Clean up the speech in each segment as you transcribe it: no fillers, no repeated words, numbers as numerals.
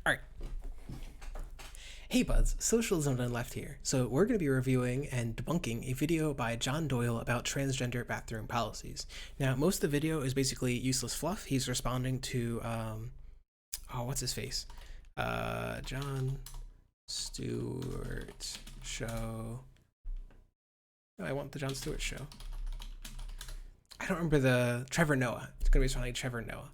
All right. Hey buds, Socialism Done Left here. So we're going to be reviewing and debunking a video by John Doyle about transgender bathroom policies. Now, most of the video is basically useless fluff. He's responding to, what's his face? John Stewart Show. Oh, I want the John Stewart Show. I don't remember the Trevor Noah. It's going to be responding to Trevor Noah.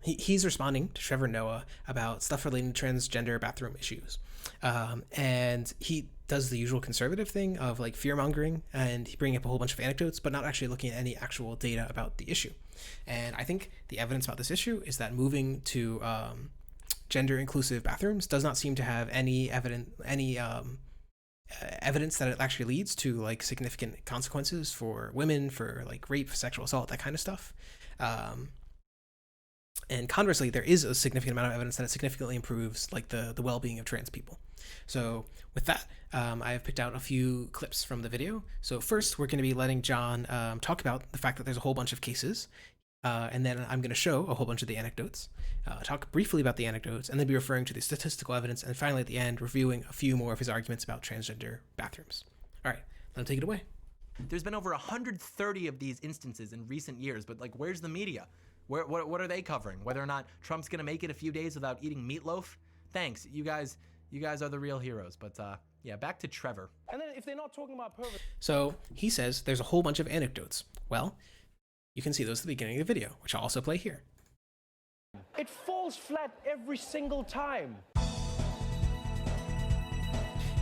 He's responding to Trevor Noah about stuff relating to transgender bathroom issues. And he does the usual conservative thing of like fear-mongering, and he bringing up a whole bunch of anecdotes, but not actually looking at any actual data about the issue. And I think the evidence about this issue is that moving to gender-inclusive bathrooms does not seem to have any evidence that it actually leads to like significant consequences for women, for like rape, sexual assault, that kind of stuff. And conversely, there is a significant amount of evidence that it significantly improves like the well-being of trans people. So with that, I have picked out a few clips from the video. So first, we're going to be letting John talk about the fact that there's a whole bunch of cases. And then I'm going to show a whole bunch of the anecdotes, talk briefly about the anecdotes, and then be referring to the statistical evidence, and finally at the end, reviewing a few more of his arguments about transgender bathrooms. All right, let him take it away. There's been over 130 of these instances in recent years, but like, where's the media? What are they covering? Whether or not Trump's gonna make it a few days without eating meatloaf? Thanks, you guys are the real heroes. But yeah, back to Trevor. And then if they're not talking about pervert. So he says there's a whole bunch of anecdotes. Well, you can see those at the beginning of the video, which I'll also play here. It falls flat every single time.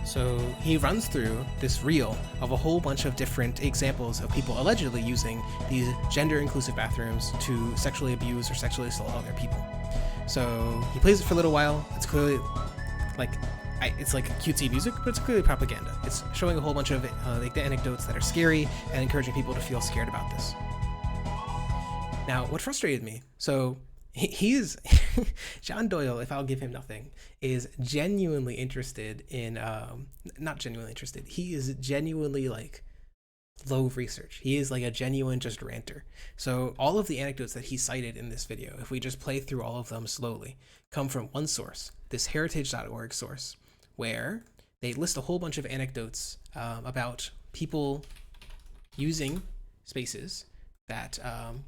So he runs through this reel of a whole bunch of different examples of people allegedly using these gender-inclusive bathrooms to sexually abuse or sexually assault other people. So he plays it for a little while. It's clearly like it's like cutesy music, but it's clearly propaganda. It's showing a whole bunch of like the anecdotes that are scary and encouraging people to feel scared about this. Now, what frustrated me, so he is John Doyle, if I'll give him nothing, is genuinely interested in not genuinely interested, he is genuinely like low research. He is like a genuine just ranter. So all of the anecdotes that he cited in this video, if we just play through all of them slowly, come from one source, this heritage.org source, where they list a whole bunch of anecdotes about people using spaces that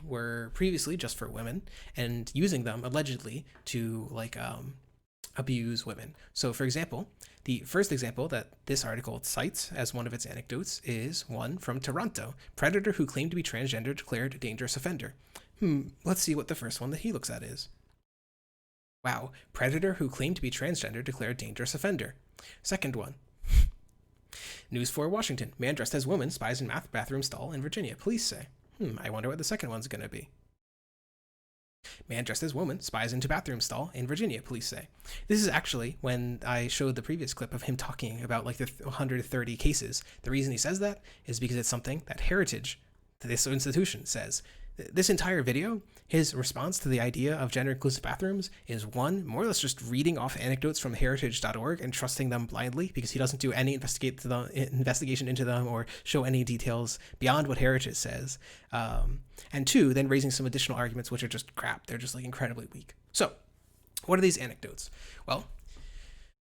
were previously just for women and using them allegedly to like abuse women. So for example, the first example that this article cites as one of its anecdotes is one from Toronto. Predator who claimed to be transgender declared dangerous offender. Let's see what the first one that he looks at is. Wow, predator who claimed to be transgender declared dangerous offender. Second one. News 4 Washington. Man dressed as woman spies in bathroom stall in Virginia. Police say. I wonder what the second one's going to be. Man dressed as woman spies into bathroom stall in Virginia, police say. This is actually when I showed the previous clip of him talking about like the 130 cases. The reason he says that is because it's something that Heritage, this institution, says. This entire video, his response to the idea of gender-inclusive bathrooms is one, more or less just reading off anecdotes from heritage.org and trusting them blindly because he doesn't do any investigation into them or show any details beyond what Heritage says. And two, then raising some additional arguments which are just crap. They're just like incredibly weak. So, what are these anecdotes? Well,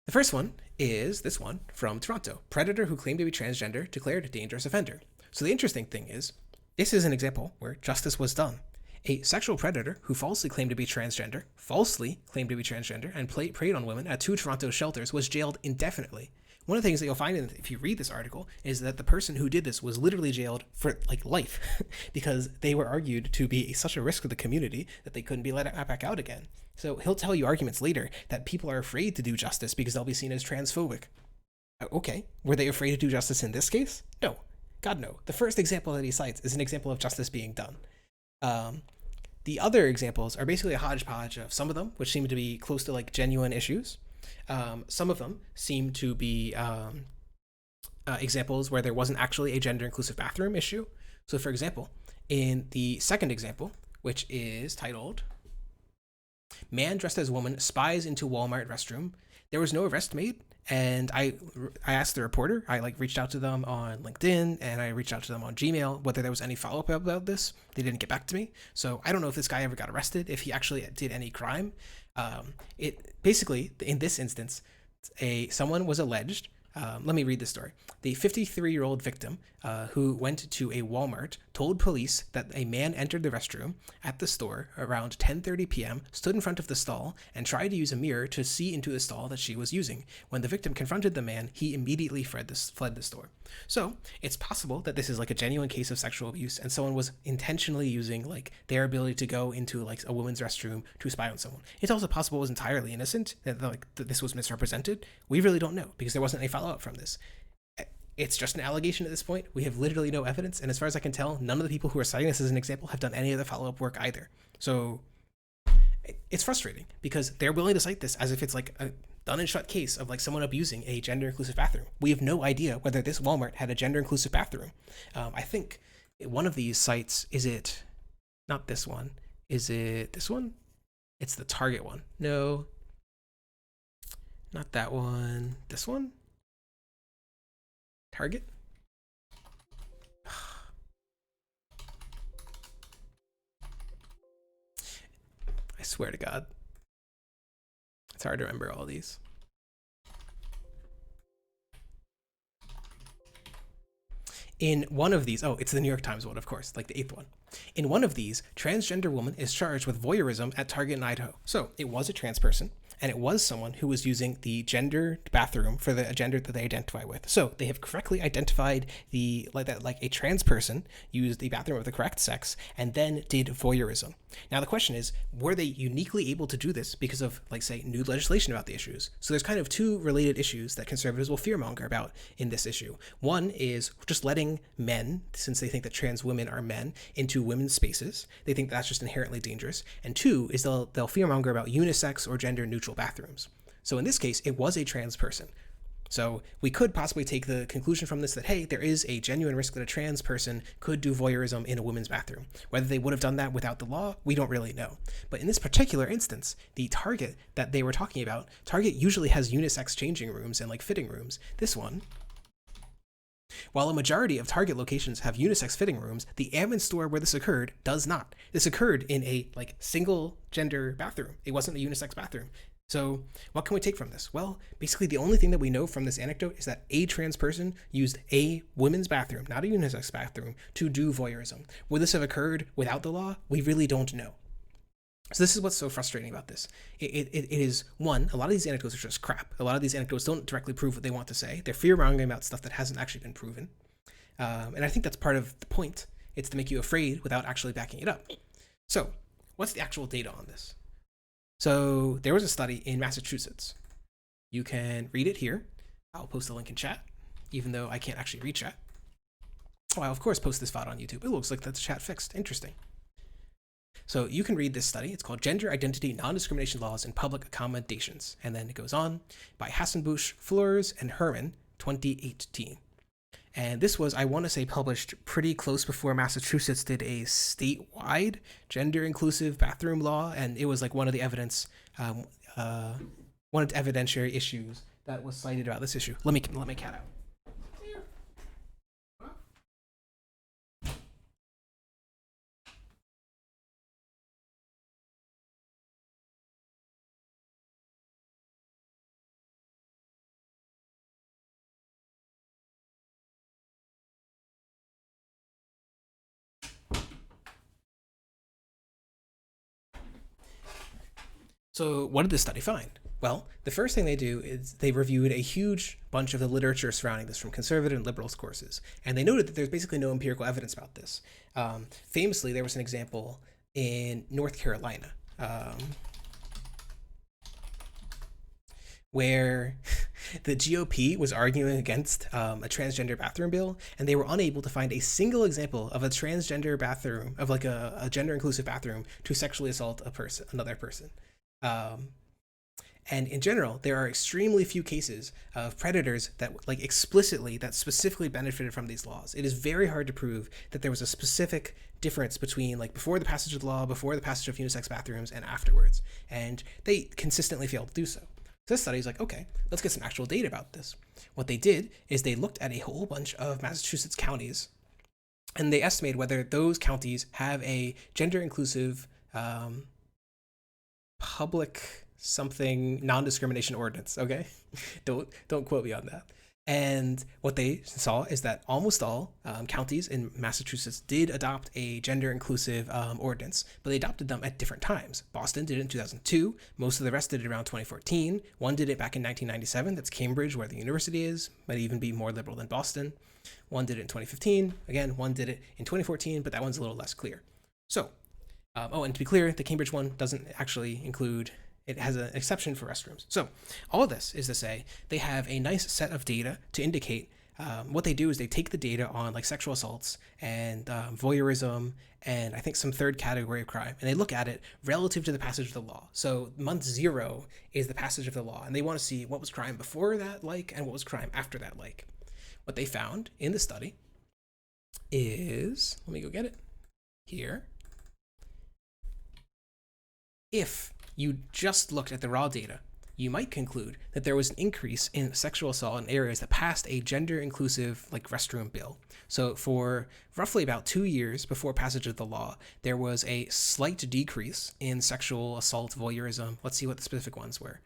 the first one is this one from Toronto. Predator who claimed to be transgender declared dangerous offender. So the interesting thing is, this is an example where justice was done. A sexual predator who falsely claimed to be transgender, and preyed on women at 2 Toronto shelters was jailed indefinitely. One of the things that you'll find if you read this article is that the person who did this was literally jailed for like life because they were argued to be such a risk to the community that they couldn't be let back out again. So he'll tell you arguments later that people are afraid to do justice because they'll be seen as transphobic. Okay, were they afraid to do justice in this case? No. God, no. The first example that he cites is an example of justice being done. The other examples are basically a hodgepodge of some of them, which seem to be close to like genuine issues. Some of them seem to be examples where there wasn't actually a gender-inclusive bathroom issue. So for example, in the second example, which is titled, Man dressed as woman spies into Walmart restroom, there was no arrest made, And I asked the reporter, I like reached out to them on LinkedIn and I reached out to them on Gmail, whether there was any follow-up about this. They didn't get back to me. So I don't know if this guy ever got arrested, if he actually did any crime. It basically, in this instance, someone was alleged. Let me read this story. The 53-year-old victim, who went to a Walmart, told police that a man entered the restroom at the store around 10:30 p.m., stood in front of the stall, and tried to use a mirror to see into the stall that she was using. When the victim confronted the man, he immediately fled the store. So it's possible that this is like a genuine case of sexual abuse, and someone was intentionally using like their ability to go into like a woman's restroom to spy on someone. It's also possible it was entirely innocent, that this was misrepresented. We really don't know because there wasn't any follow-up from this. It's just an allegation at this point. We have literally no evidence, and as far as I can tell, none of the people who are citing this as an example have done any of the follow-up work either. So it's frustrating because they're willing to cite this as if it's like a done and shut case of like someone abusing a gender inclusive bathroom. We have no idea whether this Walmart had a gender inclusive bathroom. I think one of these sites, is it not this one? Is it this one? It's the Target one. No, not that one. This one? Target? I swear to God. It's hard to remember all these. In one of these, oh, it's the New York Times one, of course, like the 8th one. In one of these, transgender woman is charged with voyeurism at Target in Idaho. So it was a trans person, and it was someone who was using the gender bathroom for the gender that they identify with. So they have correctly identified like a trans person used the bathroom of the correct sex and then did voyeurism. Now the question is, were they uniquely able to do this because of, like, say, new legislation about the issues? So there's kind of two related issues that conservatives will fearmonger about in this issue. One is just letting men, since they think that trans women are men, into women's spaces. They think that's just inherently dangerous. And two is they'll fearmonger about unisex or gender neutral bathrooms. So in this case, it was a trans person. So we could possibly take the conclusion from this that, hey, there is a genuine risk that a trans person could do voyeurism in a women's bathroom. Whether they would have done that without the law, we don't really know. But in this particular instance, the Target that they were talking about, Target usually has unisex changing rooms and like fitting rooms. This one, while a majority of Target locations have unisex fitting rooms, the Ammon store where this occurred does not. This occurred in a like single gender bathroom. It wasn't a unisex bathroom. So what can we take from this? Well, basically the only thing that we know from this anecdote is that a trans person used a women's bathroom, not a unisex bathroom, to do voyeurism. Would this have occurred without the law? We really don't know. So this is what's so frustrating about this. It is, one, a lot of these anecdotes are just crap. A lot of these anecdotes don't directly prove what they want to say. They're fear-mongering about stuff that hasn't actually been proven. And I think that's part of the point. It's to make you afraid without actually backing it up. So what's the actual data on this? So there was a study in Massachusetts. You can read it here. I'll post a link in chat, even though I can't actually read chat. Oh, I'll of course post this VOD on YouTube. It looks like that's chat fixed. Interesting. So you can read this study. It's called Gender Identity Non-Discrimination Laws and Public Accommodations. And then it goes on by Hassenbusch, Flores, and Herman, 2018. And this was, I want to say, published pretty close before Massachusetts did a statewide gender inclusive bathroom law. And it was like one of the one of the evidentiary issues that was cited about this issue. Let me cat out. So what did this study find? Well, the first thing they do is they reviewed a huge bunch of the literature surrounding this from conservative and liberal courses. And they noted that there's basically no empirical evidence about this. Famously, there was an example in North Carolina where the GOP was arguing against a transgender bathroom bill, and they were unable to find a single example of a transgender bathroom, of like a gender inclusive bathroom to sexually assault another person. And in general, there are extremely few cases of predators that specifically benefited from these laws. It is very hard to prove that there was a specific difference between like before the passage of the law, before the passage of unisex bathrooms, and afterwards. And they consistently failed to do so. So this study is like, okay, let's get some actual data about this. What they did is they looked at a whole bunch of Massachusetts counties, and they estimated whether those counties have a gender inclusive public something non-discrimination ordinance. Okay, don't quote me on that. And what they saw is that almost all counties in Massachusetts did adopt a gender inclusive ordinance, but they adopted them at different times. Boston did it in 2002. Most of the rest did it around 2014. One did it back in 1997. That's Cambridge, where the university is. Might even be more liberal than Boston. One did it in 2015. Again, one did it in 2014, but that one's a little less clear. So, and to be clear, the Cambridge one doesn't actually include, it has an exception for restrooms. So all of this is to say they have a nice set of data to indicate what they do is they take the data on like sexual assaults and voyeurism and I think some third category of crime, and they look at it relative to the passage of the law. So month 0 is the passage of the law, and they want to see what was crime before that like and what was crime after that like. What they found in the study is, let me go get it here. If you just looked at the raw data, you might conclude that there was an increase in sexual assault in areas that passed a gender inclusive like restroom bill. So for roughly about 2 years before passage of the law, there was a slight decrease in sexual assault, voyeurism. Let's see what the specific ones were.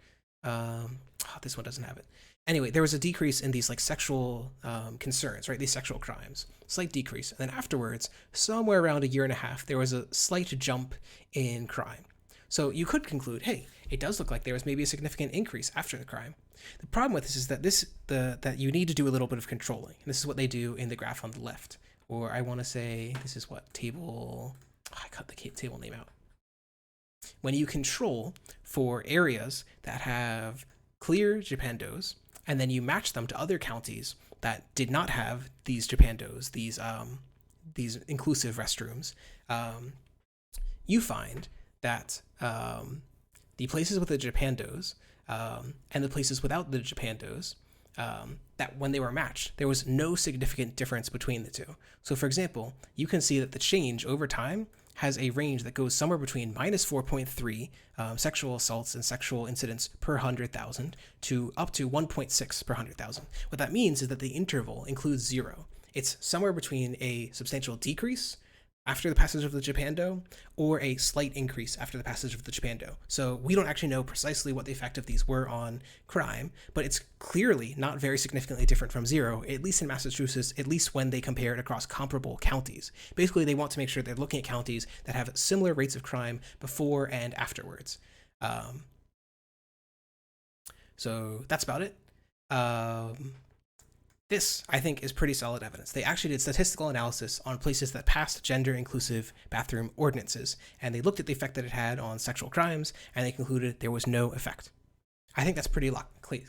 This one doesn't have it. Anyway, there was a decrease in these like sexual concerns, right? These sexual crimes, slight decrease. And then afterwards, somewhere around a year and a half, there was a slight jump in crime. So you could conclude, hey, it does look like there was maybe a significant increase after the crime. The problem with this is that that you need to do a little bit of controlling. And this is what they do in the graph on the left. Or I want to say, this is what, table, I cut the table name out. When you control for areas that have clear Japandos, and then you match them to other counties that did not have these Japandos, these inclusive restrooms, you find that the places with the Japandos and the places without the Japandos, that when they were matched, there was no significant difference between the two. So for example, you can see that the change over time has a range that goes somewhere between minus 4.3 sexual assaults and sexual incidents per 100,000 to up to 1.6 per 100,000. What that means is that the interval includes 0. It's somewhere between a substantial decrease after the passage of the Japando or a slight increase after the passage of the Japando. So we don't actually know precisely what the effect of these were on crime, but it's clearly not very significantly different from 0, at least in Massachusetts, at least when they compare it across comparable counties. Basically, they want to make sure they're looking at counties that have similar rates of crime before and afterwards. So that's about it. This, I think, is pretty solid evidence. They actually did statistical analysis on places that passed gender-inclusive bathroom ordinances, and they looked at the effect that it had on sexual crimes, and they concluded there was no effect. I think that's pretty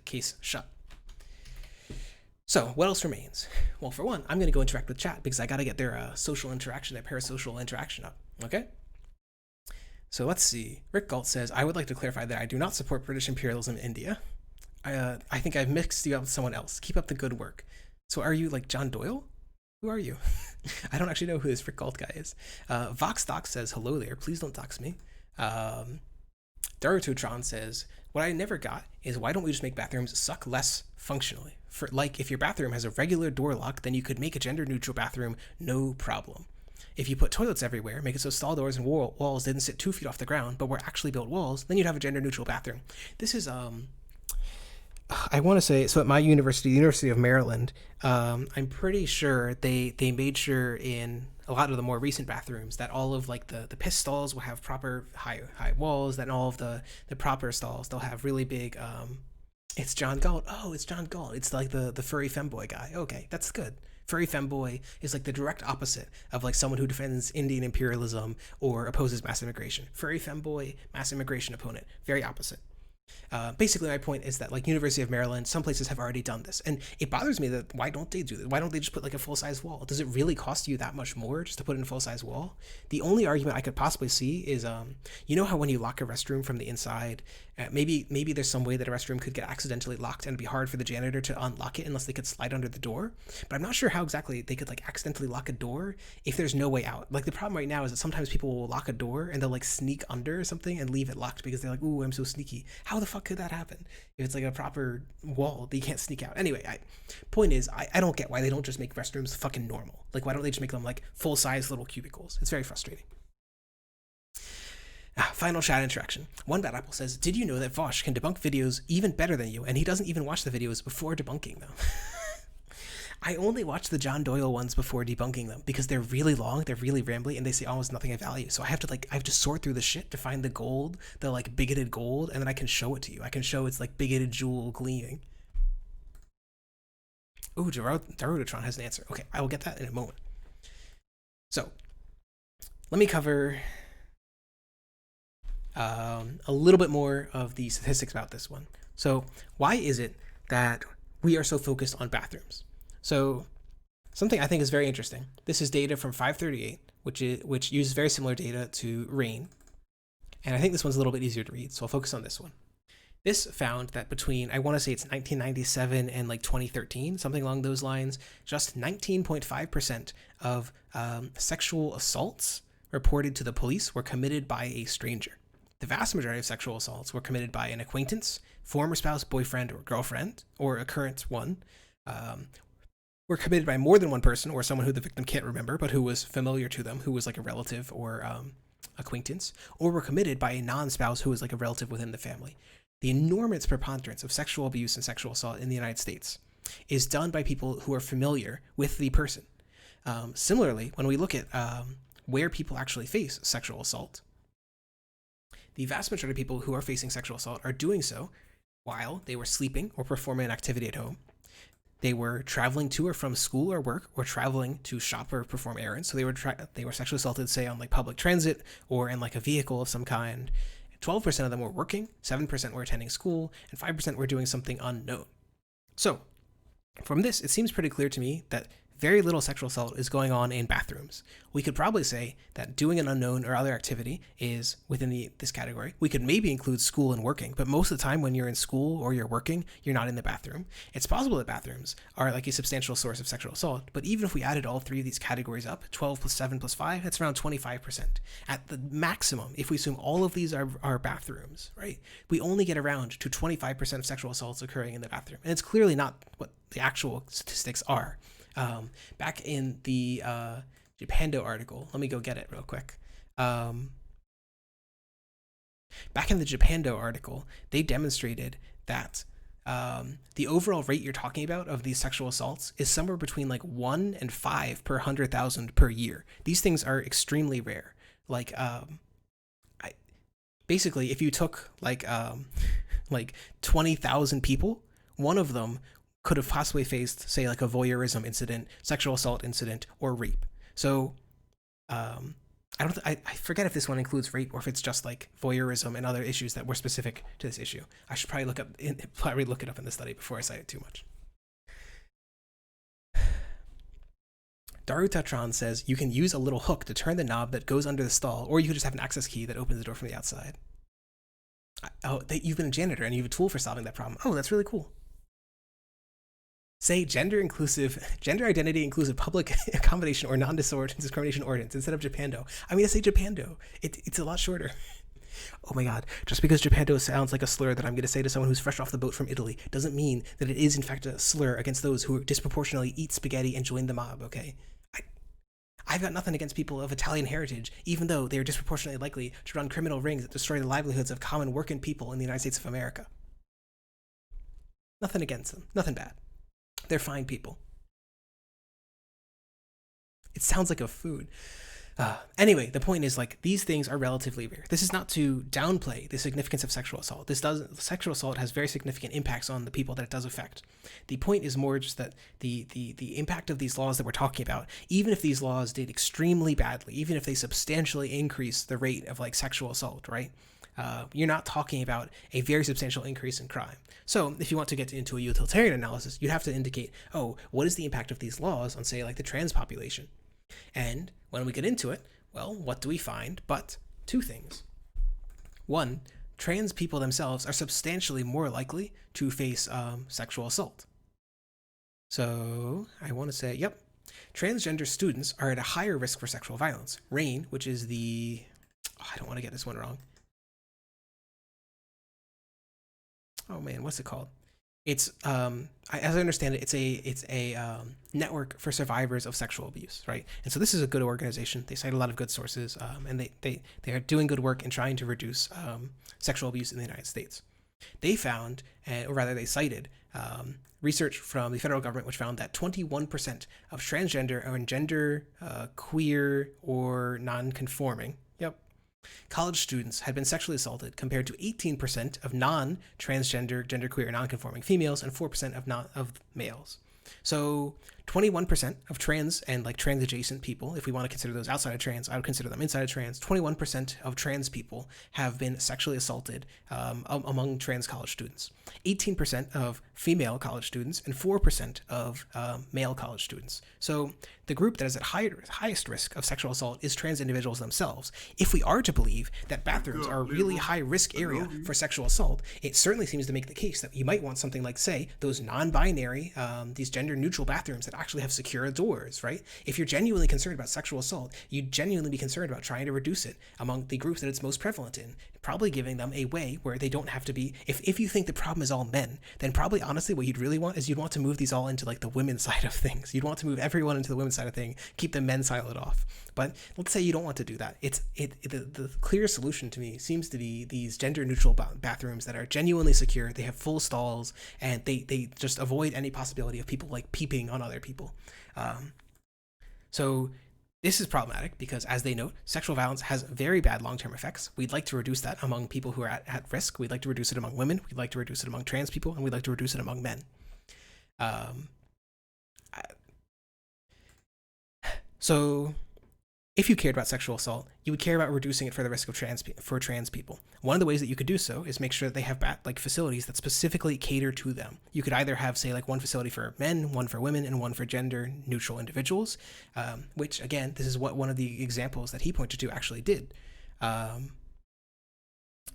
case shut. So what else remains? Well, for one, I'm going to go interact with chat because I got to get their social interaction, their parasocial interaction up, okay? So let's see. Rick Galt says, I would like to clarify that I do not support British imperialism in India. I think I've mixed you up with someone else. Keep up the good work. So are you like John Doyle? Who are you? I don't actually know who this Rick Galt guy is. VoxDoc says, hello there. Please don't dox me. Darutotron says, what I never got is why don't we just make bathrooms suck less functionally? For like, if your bathroom has a regular door lock, then you could make a gender-neutral bathroom, no problem. If you put toilets everywhere, make it so stall doors and walls didn't sit 2 feet off the ground, but were actually built walls, then you'd have a gender-neutral bathroom. This is, I want to say, so at my university, the University of Maryland, I'm pretty sure they made sure in a lot of the more recent bathrooms that all of like the piss stalls will have proper high walls, that all of the proper stalls, they'll have really big, it's John Galt. Oh, it's John Galt. It's like the furry femboy guy. Okay, that's good. Furry femboy is like the direct opposite of like someone who defends Indian imperialism or opposes mass immigration. Furry femboy, mass immigration opponent, very opposite. Basically, my point is that like University of Maryland, some places have already done this, and it bothers me that why don't they do that? Why don't they just put like a full-size wall? Does it really cost you that much more just to put in a full-size wall? The only argument I could possibly see is, you know how when you lock a restroom from the inside, maybe there's some way that a restroom could get accidentally locked and it'd be hard for the janitor to unlock it unless they could slide under the door. But I'm not sure how exactly they could like accidentally lock a door if there's no way out. Like the problem right now is that sometimes people will lock a door and they'll like sneak under or something and leave it locked because they're like, ooh, I'm so sneaky. How how the fuck could that happen if it's like a proper wall that you can't sneak out? Anyway, point is, I don't get why they don't just make restrooms fucking normal. Like, why don't they just make them like full-size little cubicles? It's very frustrating. Final chat interaction. One Bad Apple says, did you know that Vosh can debunk videos even better than you, and he doesn't even watch the videos before debunking them? I only watch the John Doyle ones before debunking them because they're really long, they're really rambly, and they say almost nothing of value. So I have to sort through the shit to find the gold, the like bigoted gold, and then I can show it to you. I can show it's like bigoted jewel gleaming. Ooh, Darutotron has an answer. Okay, I will get that in a moment. So let me cover a little bit more of the statistics about this one. So why is it that we are so focused on bathrooms? So something I think is very interesting. This is data from 538, which uses very similar data to RAIN. And I think this one's a little bit easier to read, so I'll focus on this one. This found that between, I want to say it's 1997 and like 2013, something along those lines, just 19.5% of sexual assaults reported to the police were committed by a stranger. The vast majority of sexual assaults were committed by an acquaintance, former spouse, boyfriend, or girlfriend, or a current one, were committed by more than one person or someone who the victim can't remember, but who was familiar to them, who was like a relative or acquaintance, or were committed by a non-spouse who was like a relative within the family. The enormous preponderance of sexual abuse and sexual assault in the United States is done by people who are familiar with the person. Similarly, when we look at where people actually face sexual assault, the vast majority of people who are facing sexual assault are doing so while they were sleeping or performing an activity at home. They were traveling to or from school or work, or traveling to shop or perform errands. So they were sexually assaulted, say, on like public transit or in like a vehicle of some kind. 12% of them were working, 7% were attending school, and 5% were doing something unknown. So from this, it seems pretty clear to me that very little sexual assault is going on in bathrooms. We could probably say that doing an unknown or other activity is within this category. We could maybe include school and working, but most of the time when you're in school or you're working, you're not in the bathroom. It's possible that bathrooms are like a substantial source of sexual assault, but even if we added all three of these categories up, 12 plus 7 plus 5, that's around 25%. At the maximum, if we assume all of these are bathrooms, right, we only get around to 25% of sexual assaults occurring in the bathroom. And it's clearly not what the actual statistics are. Back in the Japando article, let me go get it real quick. Back in the Japando article, they demonstrated that the overall rate you're talking about of these sexual assaults is somewhere between like 1 and 5 per 100,000 per year. These things are extremely rare. Like, basically, if you took like 20,000 people, one of them could have possibly faced, say, like a voyeurism incident, sexual assault incident, or rape. So, I forget if this one includes rape or if it's just like voyeurism and other issues that were specific to this issue. I should probably look it up in the study before I cite it too much. Darutatron says you can use a little hook to turn the knob that goes under the stall, or you could just have an access key that opens the door from the outside. Oh, you've been a janitor and you have a tool for solving that problem. Oh, that's really cool. Say gender identity inclusive public accommodation or non-discrimination ordinance instead of Japando. I'm going to say Japando. It's a lot shorter. Oh my god, just because Japando sounds like a slur that I'm going to say to someone who's fresh off the boat from Italy doesn't mean that it is in fact a slur against those who disproportionately eat spaghetti and join the mob, okay? I've got nothing against people of Italian heritage, even though they are disproportionately likely to run criminal rings that destroy the livelihoods of common working people in the United States of America. Nothing against them. Nothing bad. They're fine people. It sounds like a food. Anyway, the point is, like, these things are relatively rare. This is not to downplay the significance of sexual assault. Sexual assault has very significant impacts on the people that it does affect. The point is more just that the impact of these laws that we're talking about, even if these laws did extremely badly, even if they substantially increase the rate of like sexual assault, right? You're not talking about a very substantial increase in crime. So if you want to get into a utilitarian analysis, you'd have to indicate, oh, what is the impact of these laws on, say, like the trans population? And when we get into it, well, what do we find but two things? One, trans people themselves are substantially more likely to face sexual assault. So I want to say, yep, transgender students are at a higher risk for sexual violence. RAIN, which is I don't want to get this one wrong. oh man, what's it called? It's as I understand it, it's a network for survivors of sexual abuse, right? And so this is a good organization. They cite a lot of good sources, and they are doing good work in trying to reduce sexual abuse in the United States. They found, or rather, they cited research from the federal government, which found that 21% of transgender or gender queer or non-conforming, yep, college students had been sexually assaulted, compared to 18% of non-transgender, genderqueer, non-conforming females and 4% of males. So 21% of trans and like trans adjacent people, if we want to consider those outside of trans, I would consider them inside of trans. 21% of trans people have been sexually assaulted among trans college students. 18% of female college students and 4% of male college students. So the group that is at highest risk of sexual assault is trans individuals themselves. If we are to believe that bathrooms are a really high risk area for sexual assault, it certainly seems to make the case that you might want something like, say, those non-binary, these gender neutral bathrooms that actually have secure doors, right? If you're genuinely concerned about sexual assault, you'd genuinely be concerned about trying to reduce it among the groups that it's most prevalent in, probably giving them a way where they don't have to be, if you think the problem is all men, then probably honestly what you'd really want is you'd want to move these all into like the women's side of things. You'd want to move everyone into the women's side of thing, keep the men's side off. But let's say you don't want to do that. The clear solution to me seems to be these gender neutral bathrooms that are genuinely secure. They have full stalls, and they just avoid any possibility of people like peeping on other people. So this is problematic because, as they note, sexual violence has very bad long-term effects. We'd like to reduce that among people who are at risk. We'd like to reduce it among women. We'd like to reduce it among trans people, and we'd like to reduce it among men. So if you cared about sexual assault, you would care about reducing it for the risk of trans people. One of the ways that you could do so is make sure that they have like facilities that specifically cater to them. You could either have, say, like one facility for men, one for women, and one for gender neutral individuals, which again, this is what one of the examples that he pointed to actually did.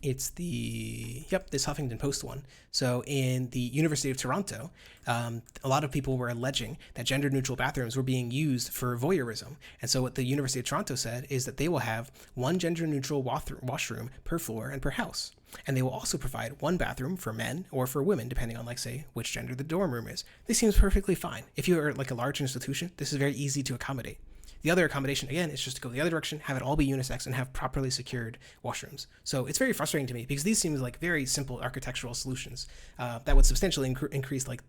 It's this Huffington Post one. So in the University of Toronto, a lot of people were alleging that gender neutral bathrooms were being used for voyeurism. And so what the University of Toronto said is that they will have one gender neutral washroom per floor and per house. And they will also provide one bathroom for men or for women, depending on, like, say, which gender the dorm room is. This seems perfectly fine. If you are like a large institution, this is very easy to accommodate. The other accommodation, again, is just to go the other direction, have it all be unisex, and have properly secured washrooms. So it's very frustrating to me because these seem like very simple architectural solutions that would substantially increase like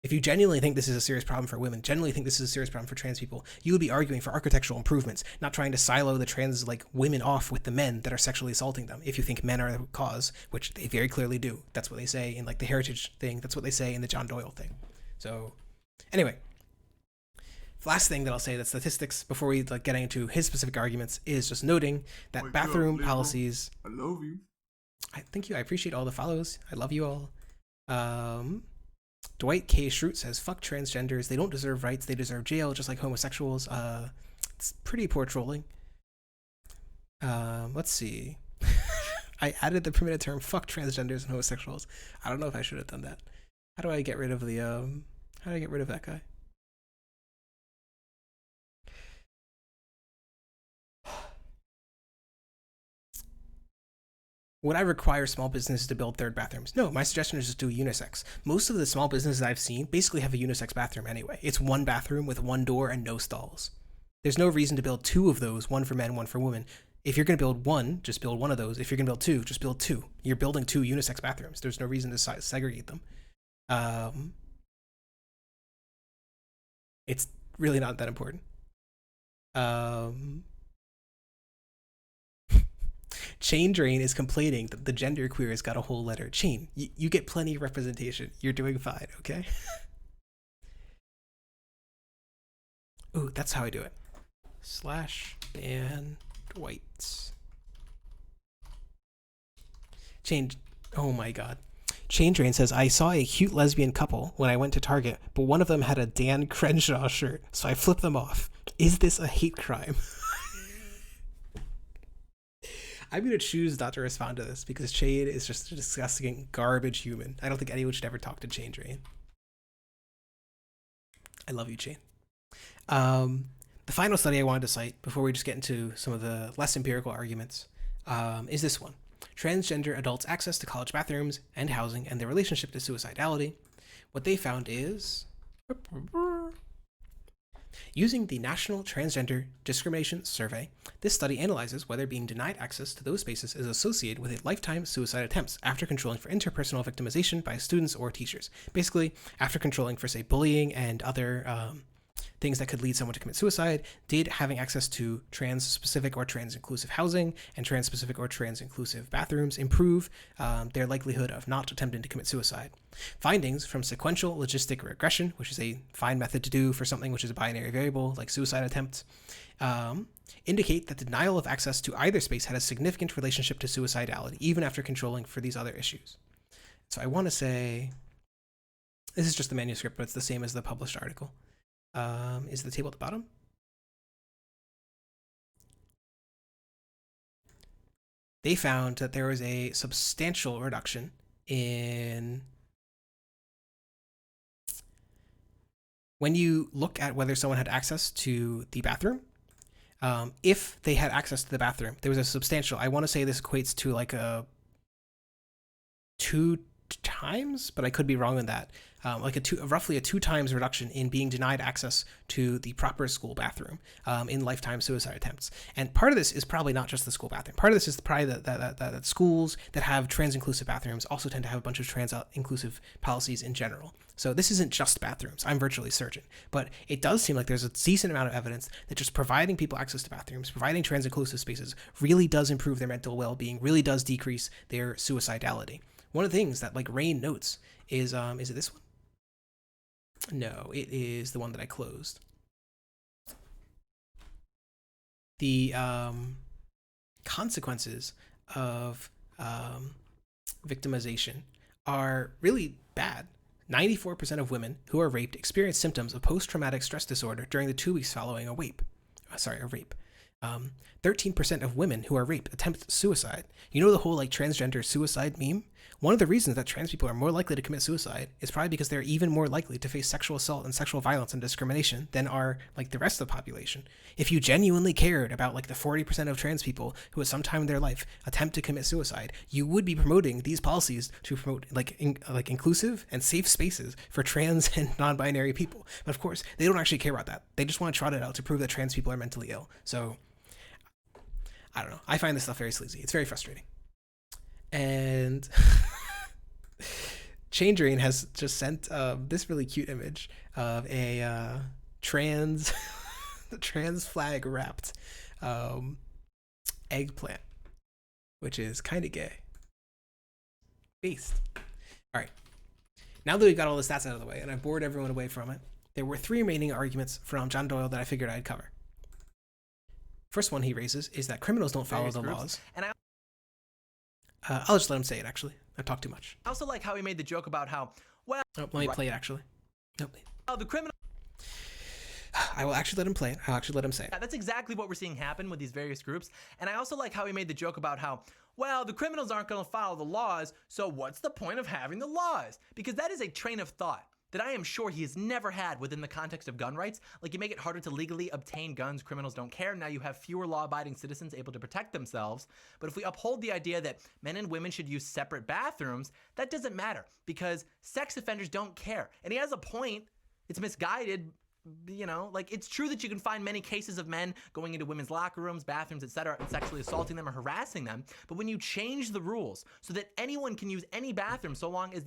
if you genuinely think this is a serious problem for women, genuinely think this is a serious problem for trans people, you would be arguing for architectural improvements, not trying to silo the trans like women off with the men that are sexually assaulting them. If you think men are the cause, which they very clearly do, that's what they say in like the heritage thing, that's what they say in the John Doyle thing. So anyway, last thing that I'll say, that statistics, before we like getting into his specific arguments, is just noting that bathroom policies. I love you. Thank you. I appreciate all the follows. I love you all. Dwight K. Schrute says, "Fuck transgenders. They don't deserve rights. They deserve jail, just like homosexuals." It's pretty poor trolling. Let's see. I added the permitted term "fuck transgenders" and homosexuals. I don't know if I should have done that. How do I get rid of the How do I get rid of that guy? Would I require small businesses to build third bathrooms? No, my suggestion is just do unisex. Most of the small businesses I've seen basically have a unisex bathroom anyway. It's one bathroom with one door and no stalls. There's no reason to build two of those, one for men, one for women. If you're going to build one, just build one of those. If you're going to build two, just build two. You're building two unisex bathrooms. There's no reason to segregate them. It's really not that important. Chain Drain is complaining that the gender queer has got a whole letter. Chain, you get plenty of representation. You're doing fine, okay? Ooh, that's how I do it. /ban Dwight. Chain, oh my god. Chain Drain says, "I saw a cute lesbian couple when I went to Target, but one of them had a Dan Crenshaw shirt, so I flipped them off. Is this a hate crime?" I'm going to choose not to respond to this because Chain is just a disgusting garbage human. I don't think anyone should ever talk to Chain Drain. I love you, Chain. The final study I wanted to cite before we just get into some of the less empirical arguments is this one. transgender adults' access to college bathrooms and housing and their relationship to suicidality. What they found is, using the National Transgender Discrimination Survey, this study analyzes whether being denied access to those spaces is associated with a lifetime suicide attempts after controlling for interpersonal victimization by students or teachers. Basically, after controlling for, say, bullying and other things that could lead someone to commit suicide, did having access to trans-specific or trans-inclusive housing and trans-specific or trans-inclusive bathrooms improve their likelihood of not attempting to commit suicide? Findings from sequential logistic regression, which is a fine method to do for something which is a binary variable like suicide attempts, indicate that denial of access to either space had a significant relationship to suicidality, even after controlling for these other issues. So I want to say, this is just the manuscript, but it's the same as the published article. Is the table at the bottom? They found that there was a substantial reduction in when you look at whether someone had access to the bathroom. If they had access to the bathroom, there was a substantial, I want to say this equates to like a 2 times, but I could be wrong on that. Roughly a 2 times reduction in being denied access to the proper school bathroom in lifetime suicide attempts. And part of this is probably not just the school bathroom. Part of this is probably that schools that have trans-inclusive bathrooms also tend to have a bunch of trans-inclusive policies in general. So this isn't just bathrooms, I'm virtually certain. But it does seem like there's a decent amount of evidence that just providing people access to bathrooms, providing trans-inclusive spaces really does improve their mental well-being, really does decrease their suicidality. One of the things that like Rain notes is it this one? No, it is the one that I closed. The consequences of victimization are really bad. 94% of women who are raped experience symptoms of post-traumatic stress disorder during the 2 weeks following a rape. 13% of women who are raped attempt suicide. You know the whole like transgender suicide meme? One of the reasons that trans people are more likely to commit suicide is probably because they're even more likely to face sexual assault and sexual violence and discrimination than are like the rest of the population. If you genuinely cared about like the 40% of trans people who at some time in their life attempt to commit suicide, you would be promoting these policies to promote like inclusive and safe spaces for trans and non-binary people. But of course, they don't actually care about that. They just want to trot it out to prove that trans people are mentally ill. So I don't know. I find this stuff very sleazy. It's very frustrating. And Changerine has just sent this really cute image of a trans flag wrapped eggplant, which is kind of gay. Beast. All right. Now that we've got all the stats out of the way and I've bored everyone away from it, there were 3 remaining arguments from John Doyle that I figured I'd cover. First one he raises is that criminals don't follow the laws. And I'll just let him say it, actually. I talk too much. I also like how he made the joke about how, well... Oh, let me play it, actually. Nope. Oh, the criminal... I will actually let him play it. I'll actually let him say it. Yeah, that's exactly what we're seeing happen with these various groups. And I also like how he made the joke about how, well, the criminals aren't going to follow the laws, so what's the point of having the laws? Because that is a train of thought that I am sure he has never had within the context of gun rights. Like, you make it harder to legally obtain guns, criminals don't care. Now you have fewer law-abiding citizens able to protect themselves. But if we uphold the idea that men and women should use separate bathrooms, that doesn't matter because sex offenders don't care. And he has a point. It's misguided. You know, like, it's true that you can find many cases of men going into women's locker rooms, bathrooms, etc., and sexually assaulting them or harassing them. But when you change the rules so that anyone can use any bathroom so long as...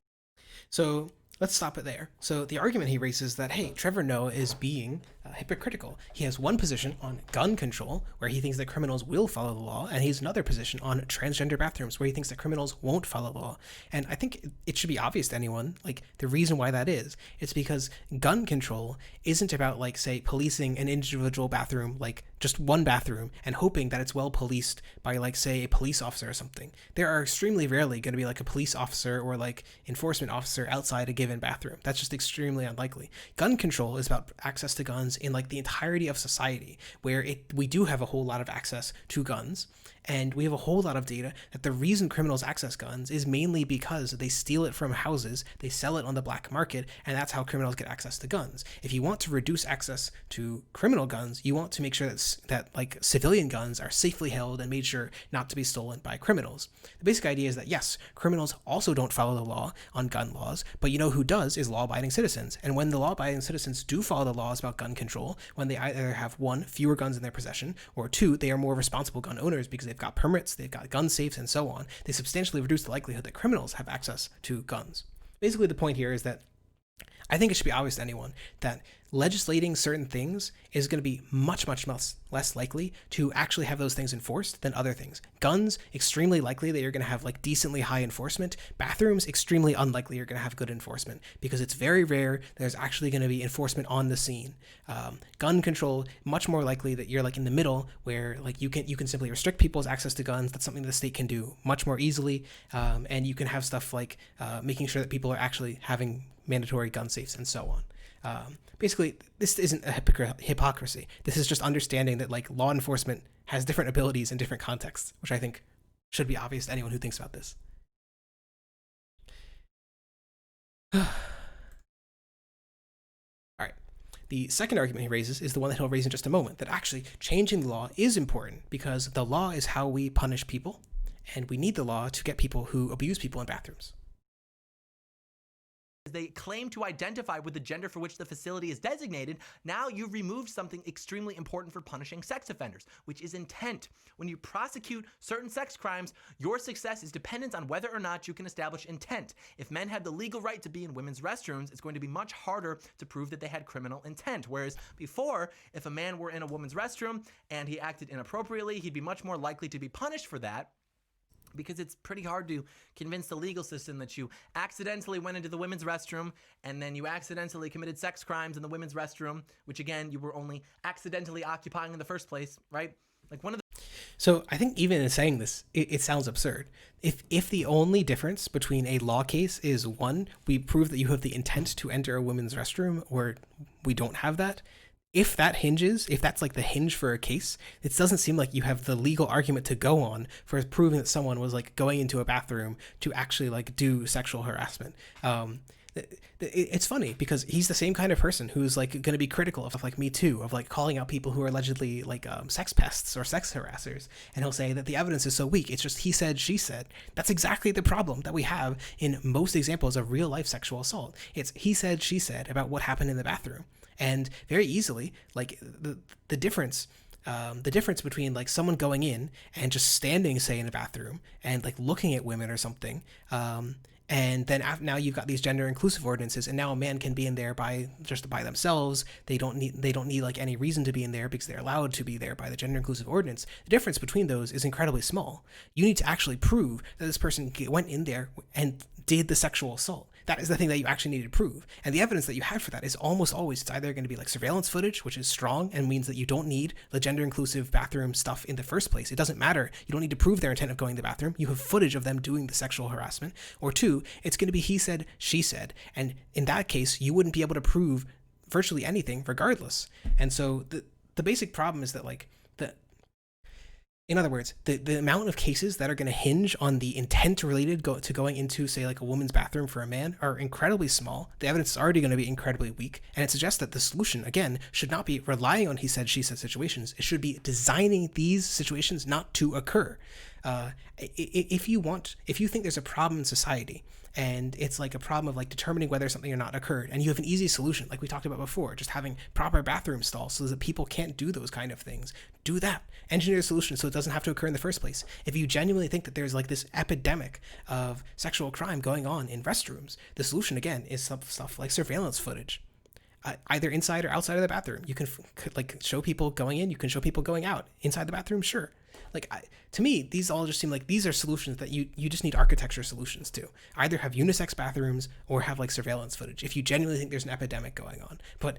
So let's stop it there. So the argument he raises that, hey, Trevor Noah is being hypocritical. He has one position on gun control, where he thinks that criminals will follow the law, and he has another position on transgender bathrooms, where he thinks that criminals won't follow the law. And I think it should be obvious to anyone, like, the reason why that is, it's because gun control isn't about, like, say, policing an individual bathroom, like, just one bathroom, and hoping that it's well policed by, like, say, a police officer or something. There are extremely rarely going to be, like, a police officer or, like, enforcement officer outside a given bathroom. That's just extremely unlikely. Gun control is about access to guns in, like, the entirety of society, where we do have a whole lot of access to guns, And we have a whole lot of data that the reason criminals access guns is mainly because they steal it from houses, they sell it on the black market, and that's how criminals get access to guns. If you want to reduce access to criminal guns, you want to make sure that like civilian guns are safely held and made sure not to be stolen by criminals. The basic idea is that yes, criminals also don't follow the law on gun laws, but you know who does is law-abiding citizens. And when the law-abiding citizens do follow the laws about gun control, when they either have one, fewer guns in their possession, or two, they are more responsible gun owners because they've got permits, they've got gun safes, and so on, they substantially reduce the likelihood that criminals have access to guns. Basically, the point here is that I think it should be obvious to anyone that legislating certain things is going to be much less likely to actually have those things enforced than other things. Guns, extremely likely that you're going to have like decently high enforcement. Bathrooms, extremely unlikely you're going to have good enforcement because it's very rare there's actually going to be enforcement on the scene. Gun control, much more likely that you're like in the middle where like you can simply restrict people's access to guns. That's something the state can do much more easily. And you can have stuff like making sure that people are actually having mandatory gun safes and so on. Basically, this isn't a hypocrisy. This is just understanding that like law enforcement has different abilities in different contexts, which I think should be obvious to anyone who thinks about this. All right. The second argument he raises is the one that he'll raise in just a moment, that actually changing the law is important because the law is how we punish people, and we need the law to get people who abuse people in bathrooms. They claim to identify with the gender for which the facility is designated. Now you've removed something extremely important for punishing sex offenders, which is intent. When you prosecute certain sex crimes, your success is dependent on whether or not you can establish intent. If men had the legal right to be in women's restrooms, it's going to be much harder to prove that they had criminal intent. Whereas before, if a man were in a woman's restroom and he acted inappropriately, he'd be much more likely to be punished for that, because it's pretty hard to convince the legal system that you accidentally went into the women's restroom and then you accidentally committed sex crimes in the women's restroom, which again, you were only accidentally occupying in the first place, right? Like one of the... So I think even in saying this, it sounds absurd. If the only difference between a law case is one, we prove that you have the intent to enter a women's restroom, or we don't have that, if that's like the hinge for a case, it doesn't seem like you have the legal argument to go on for proving that someone was like going into a bathroom to actually like do sexual harassment. It's funny because he's the same kind of person who's like going to be critical of like Me Too, of like calling out people who are allegedly like sex pests or sex harassers. And he'll say that the evidence is so weak. It's just he said, she said. That's exactly the problem that we have in most examples of real life sexual assault. It's he said, she said about what happened in the bathroom. And very easily, like the difference between like someone going in and just standing, say, in a bathroom and like looking at women or something, and then now you've got these gender inclusive ordinances, and now a man can be in there by themselves. They don't need like any reason to be in there because they're allowed to be there by the gender inclusive ordinance. The difference between those is incredibly small. You need to actually prove that this person went in there and did the sexual assault. That is the thing that you actually need to prove. And the evidence that you have for that is almost always, it's either going to be like surveillance footage, which is strong and means that you don't need the gender inclusive bathroom stuff in the first place. It doesn't matter. You don't need to prove their intent of going to the bathroom. You have footage of them doing the sexual harassment. Or two, it's going to be he said, she said. And in that case, you wouldn't be able to prove virtually anything regardless. And so the basic problem is that like in other words, the amount of cases that are going to hinge on the intent related to going into, say, like a woman's bathroom for a man are incredibly small. The evidence is already going to be incredibly weak. And it suggests that the solution, again, should not be relying on he said, she said situations. It should be designing these situations not to occur. If you think there's a problem in society, and it's like a problem of like determining whether something or not occurred, and you have an easy solution, like we talked about before, just having proper bathroom stalls so that people can't do those kind of things, do that. Engineer a solution so it doesn't have to occur in the first place. If you genuinely think that there's like this epidemic of sexual crime going on in restrooms, the solution, again, is stuff like surveillance footage. Either inside or outside of the bathroom. You can like show people going in, you can show people going out. Inside the bathroom, sure. Like to me, these all just seem like these are solutions that you just need architecture solutions to. Either have unisex bathrooms or have like surveillance footage if you genuinely think there's an epidemic going on. But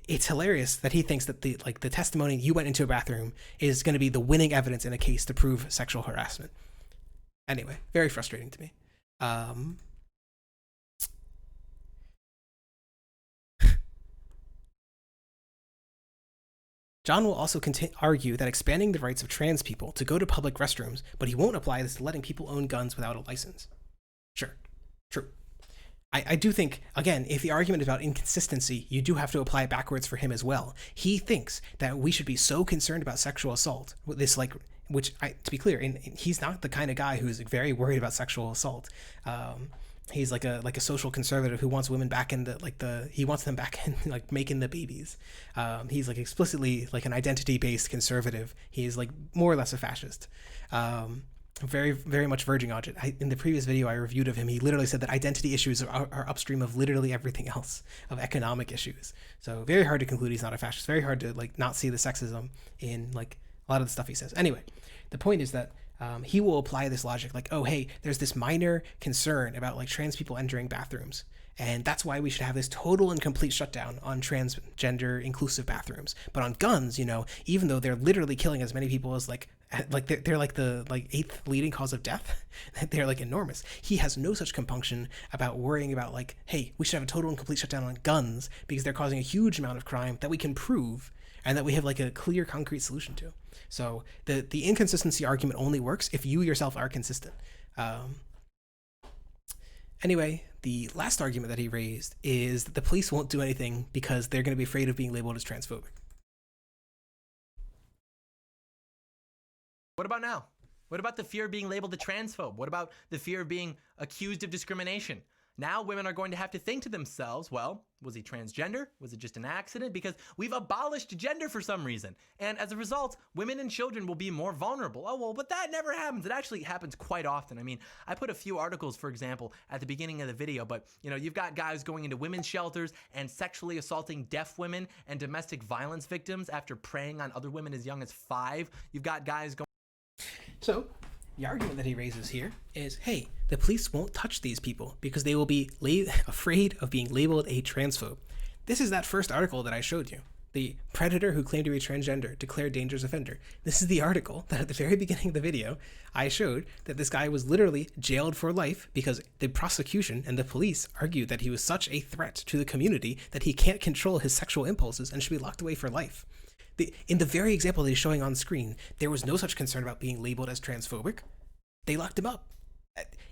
it's hilarious that he thinks that the testimony you went into a bathroom is going to be the winning evidence in a case to prove sexual harassment. Anyway, very frustrating to me. John will also argue that expanding the rights of trans people to go to public restrooms, but he won't apply this to letting people own guns without a license. Sure, true. I do think, again, if the argument is about inconsistency, you do have to apply it backwards for him as well. He thinks that we should be so concerned about sexual assault, this to be clear, he's not the kind of guy who's very worried about sexual assault. He's like a social conservative who wants women back in he wants them back in like making the babies. He's like explicitly like an identity-based conservative. He's like more or less a fascist. Very, very much verging on it. In the previous video I reviewed of him, he literally said that identity issues are upstream of literally everything else, of economic issues. So very hard to conclude he's not a fascist. Very hard to like not see the sexism in like a lot of the stuff he says. Anyway, the point is that he will apply this logic like, oh, hey, there's this minor concern about like trans people entering bathrooms. And that's why we should have this total and complete shutdown on transgender inclusive bathrooms. But on guns, even though they're literally killing as many people as they're like the eighth leading cause of death, they're like enormous. He has no such compunction about worrying about like, hey, we should have a total and complete shutdown on guns because they're causing a huge amount of crime that we can prove and that we have like a clear, concrete solution to. So the inconsistency argument only works if you yourself are consistent. Anyway, the last argument that he raised is that the police won't do anything because they're going to be afraid of being labeled as transphobic. What about now? What about the fear of being labeled a transphobe? What about the fear of being accused of discrimination? Now women are going to have to think to themselves, well, was he transgender? Was it just an accident? Because we've abolished gender for some reason. And as a result, women and children will be more vulnerable. Oh, well, but that never happens. It actually happens quite often. I mean, I put a few articles, for example, at the beginning of the video, but you've got guys going into women's shelters and sexually assaulting deaf women and domestic violence victims after preying on other women as young as 5. You've got guys going. So the argument that he raises here is, hey, the police won't touch these people because they will be afraid of being labeled a transphobe. This is that first article that I showed you. The predator who claimed to be transgender declared dangerous offender. This is the article that at the very beginning of the video, I showed that this guy was literally jailed for life because the prosecution and the police argued that he was such a threat to the community that he can't control his sexual impulses and should be locked away for life. In the very example that he's showing on screen, there was no such concern about being labeled as transphobic. They locked him up.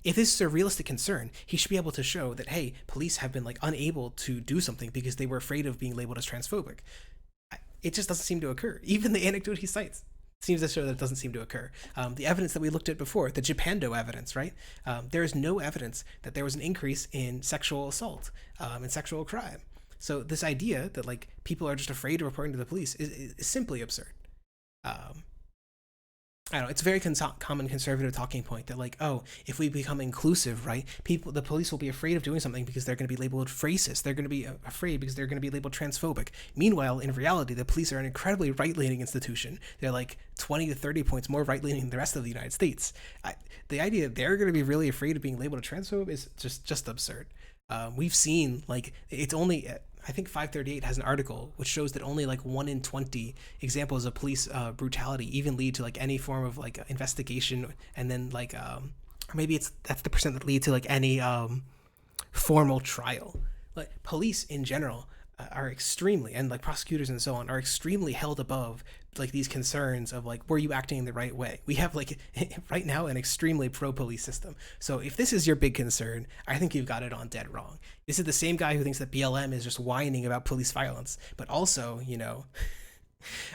If this is a realistic concern, he should be able to show that, hey, police have been like unable to do something because they were afraid of being labeled as transphobic. It just doesn't seem to occur. Even the anecdote he cites seems to show that it doesn't seem to occur. The evidence that we looked at before, the Japando evidence, right? There is no evidence that there was an increase in sexual assault and sexual crime. So this idea that like people are just afraid of reporting to the police is simply absurd. I don't know, it's a very common conservative talking point that like, oh, if we become inclusive, right, the police will be afraid of doing something because they're going to be labeled racist. They're going to be afraid because they're going to be labeled transphobic. Meanwhile, in reality, the police are an incredibly right-leaning institution. They're like 20 to 30 points more right-leaning than the rest of the United States. The idea that they're going to be really afraid of being labeled a transphobe is just absurd. We've seen like it's only I think 538 has an article which shows that only like 1 in 20 examples of police brutality even lead to like any form of like investigation, and then like or maybe that's the percent that lead to like any formal trial. Like police in general are extremely, and like prosecutors and so on, are extremely held above like these concerns of like, were you acting in the right way? We have like right now an extremely pro-police system. So if this is your big concern, I think you've got it on dead wrong. This is the same guy who thinks that BLM is just whining about police violence, but also,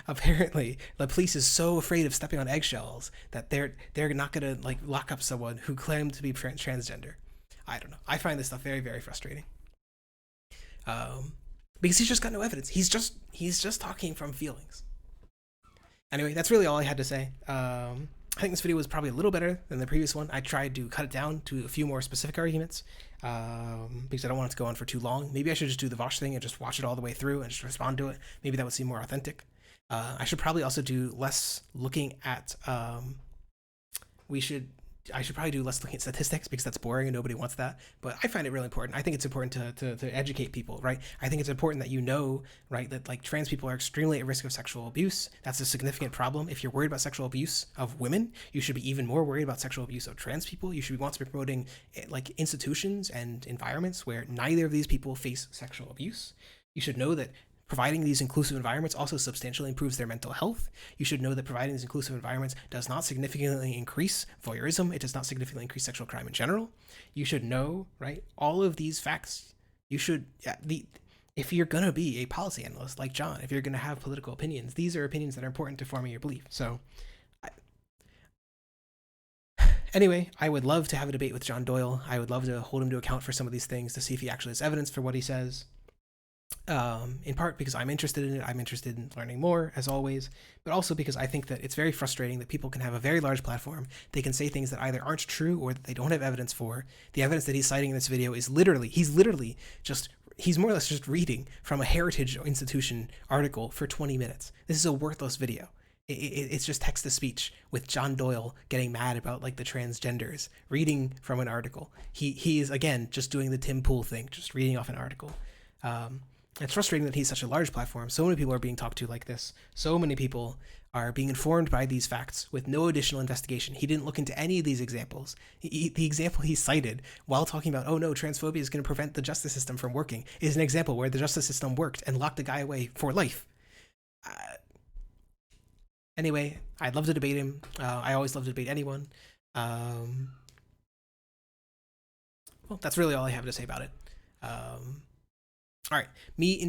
apparently the police is so afraid of stepping on eggshells that they're not gonna like lock up someone who claimed to be transgender. I don't know. I find this stuff very, very frustrating. Because he's just got no evidence. He's just talking from feelings. Anyway, that's really all I had to say. I think this video was probably a little better than the previous one. I tried to cut it down to a few more specific arguments because I don't want it to go on for too long. Maybe I should just do the Vosh thing and just watch it all the way through and just respond to it. Maybe that would seem more authentic. I should probably also do less looking at I should probably do less looking at statistics because that's boring and nobody wants that. But I find it really important. I think it's important to educate people, right? I think it's important that right, that like trans people are extremely at risk of sexual abuse. That's a significant problem. If you're worried about sexual abuse of women, you should be even more worried about sexual abuse of trans people. You should want to be promoting like institutions and environments where neither of these people face sexual abuse. You should know that providing these inclusive environments also substantially improves their mental health. You should know that providing these inclusive environments does not significantly increase voyeurism. It does not significantly increase sexual crime in general. You should know, right, all of these facts. You should, if you're going to be a policy analyst like John, if you're going to have political opinions, these are opinions that are important to forming your belief. So anyway, I would love to have a debate with John Doyle. I would love to hold him to account for some of these things to see if he actually has evidence for what he says. In part because I'm interested in it. I'm interested in learning more, as always, but also because I think that it's very frustrating that people can have a very large platform. They can say things that either aren't true or that they don't have evidence for. The evidence that he's citing in this video is he's more or less just reading from a heritage institution article for 20 minutes. This is a worthless video. It's just text to speech with John Doyle getting mad about like the transgenders, reading from an article. He is, again, just doing the Tim Pool thing, just reading off an article. It's frustrating that he's such a large platform. So many people are being talked to like this. So many people are being informed by these facts with no additional investigation. He didn't look into any of these examples. The example he cited while talking about, oh no, transphobia is going to prevent the justice system from working, is an example where the justice system worked and locked a guy away for life. Anyway, I'd love to debate him. I always love to debate anyone. Well, that's really all I have to say about it. All right, me